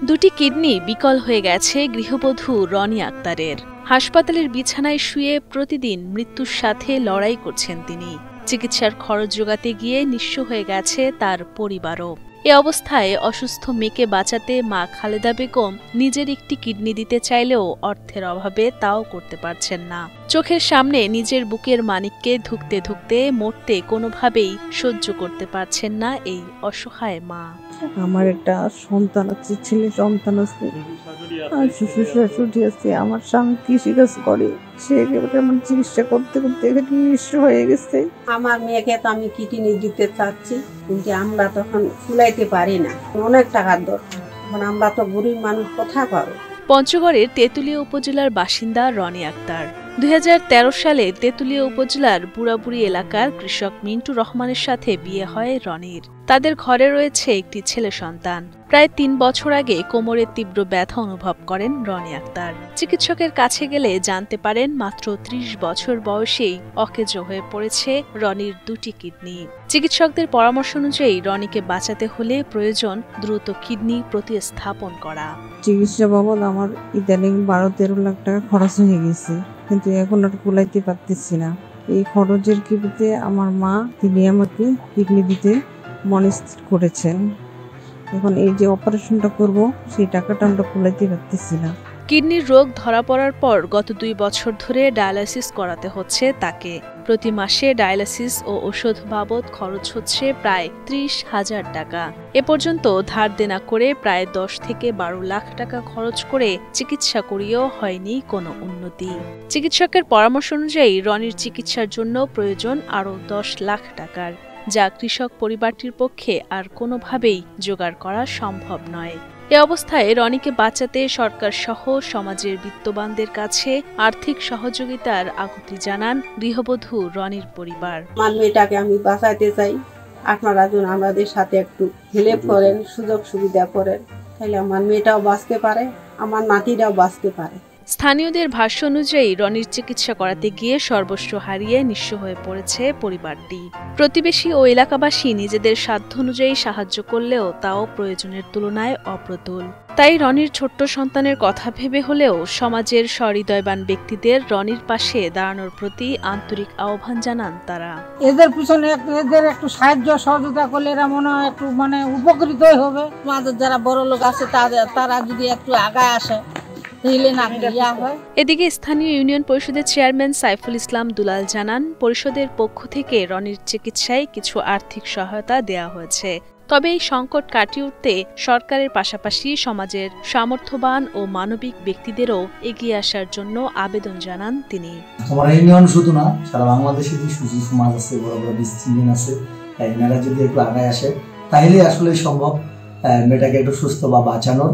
দুটি কিডনি বিকল হয়ে গেছে গৃহবধূ রনি আক্তারের। হাসপাতালের বিছানায় শুয়ে প্রতিদিন মৃত্যুর সাথে লড়াই করছেন তিনি। চিকিৎসার খরচ জোগাতে গিয়ে নিঃস্ব হয়ে গেছে তার পরিবারও। এ অবস্থায় অসুস্থ মেয়েকে বাঁচাতে মা খালেদা বেগম নিজের একটি কিডনি দিতে চাইলেও অর্থের অভাবে তাও করতে পারছেন না। চোখের সামনে নিজের বুকের মানিককে ধুঁকতে ধুঁকতে মরতে কোনোভাবেই সহ্য করতে পারছেন না এই অসহায় মা। আমার একটা সন্তান আছে, ছেলে সন্তান আছে, আর শ্বশুর শাশুড়ি আছে। আমার স্বামী কৃষিকাজ করে, সে আমার চিকিৎসা করতে করতে নিঃস্ব হয়ে গেছে। আমার মেয়েকে তো আমি কিডনি দিতে চাচ্ছি, কিন্তু আমরা তখন ফুলাইতে পারি না, অনেক টাকার দরকার। এখন আমরা তো গরিব মানুষ, কোথা পাবো? পঞ্চগড়ের তেঁতুলিয়া উপজেলার বাসিন্দা রনি আক্তার 2013 সালে তেঁতুলিয়া উপজেলার বুড়াবুড়ি এলাকার কৃষক মিন্টু রহমানের সাথে বিয়ে হয় রনির। তাদের ঘরে রয়েছে একটি ছেলে সন্তান। প্রায় 3 বছর আগে কোমরে তীব্র ব্যথা অনুভব করেন রনি আক্তার। চিকিৎসকের কাছে গেলে জানতে পারেন মাত্র 30 বছর বয়সেই অকেজো হয়ে পড়েছে রনির দুটি কিডনি। চিকিৎসকদের পরামর্শ অনুযায়ী রনিকে বাঁচাতে হলে প্রয়োজন দ্রুত কিডনি প্রতিস্থাপন করা। চিকিৎসা বাবদ আমার ইদানিং 12-13 লাখ টাকা খরচ হয়ে গেছে, কিন্তু এখন আর কুলাইতে পারতেছি না। এই খরচের কিবিতে আমার মা, তিনি আমাকে কিডনি দিতে মনস্থির করেছেন। এখন এই যে অপারেশনটা করব, সেই টাকাটা আমরা কুলাইতে পারতেছি না। কিডনির রোগ ধরা পড়ার পর গত 2 বছর ধরে ডায়ালাইসিস করাতে হচ্ছে তাকে। প্রতি মাসে ডায়ালাইসিস ও ওষুধ বাবদ খরচ হচ্ছে প্রায় 30,000 টাকা। এ পর্যন্ত ধার দেনা করে প্রায় 10 থেকে 12 লাখ টাকা খরচ করে চিকিৎসা করিয়েও হয়নি কোনো উন্নতি। চিকিৎসকের পরামর্শ অনুযায়ী রনির চিকিৎসার জন্য প্রয়োজন আরও 10 লাখ টাকার, যা কৃষক পরিবারটির পক্ষে আর কোনোভাবেই জোগাড় করা সম্ভব নয়। এ অবস্থায় রনিকে বাঁচাতে সরকার সহ সমাজের বিত্তবানদের কাছে আর্থিক সহযোগিতার আকুতি জানান গৃহবধূ রনির পরিবার। আমার মেয়েটাকে আমি বাঁচাইতে চাই, আপনারা যেন আমাদের সাথে একটু হেল্প করেন, সুযোগ সুবিধা করেন, তাহলে আমার মেয়েটাও বাঁচতে পারে, আমার নাতিরাও বাঁচতে পারে। স্থানীয়দের ভাষ্য অনুযায়ী রনির চিকিৎসা করাতে গিয়ে সর্বস্ব হারিয়ে নিঃস্ব হয়ে পড়েছে পরিবারটি। প্রতিবেশী ও এলাকাবাসী নিজেদের সাধ্য অনুযায়ী সাহায্য করলেও তাও প্রয়োজনের তুলনায় অপ্রতুল। তাই রনির ছোট্ট সন্তানের কথা ভেবে হলেও সমাজের সহৃদয়বান ব্যক্তিদের রনির পাশে দাঁড়ানোর প্রতি আন্তরিক আহ্বান জানান তারা। এদের পিছনে এদের একটু সাহায্য সহযোগিতা করলে এরা মনে হয় একটু উপকৃত হবে। আমাদের যারা বড় লোক আছে তারা যদি একটু আগায় আসে। এদিকে স্থানীয় ইউনিয়ন পরিষদের চেয়ারম্যান সাইফুল ইসলাম দুলাল জানান, পরিষদের পক্ষ থেকে রনির চিকিৎসায় কিছু আর্থিক সহায়তা দেওয়া হয়েছে। তবে এই সংকট কাটিয়ে উঠতে সরকারের পাশাপাশি সমাজের সামর্থ্যবান ও মানবিক ব্যক্তিদেরও এগিয়ে আসার জন্য আবেদন জানান তিনি। আমার ইউনিয়ন শুধু না, সারা বাংলাদেশে যে সুশীল সমাজ আছে, বড় বড় বিশৃঙ্খল আছে, এনারা যদি একটু আগায় আসে তাহলে আসলে সম্ভব মেয়েটাকে একটু সুস্থ বা বাঁচানোর।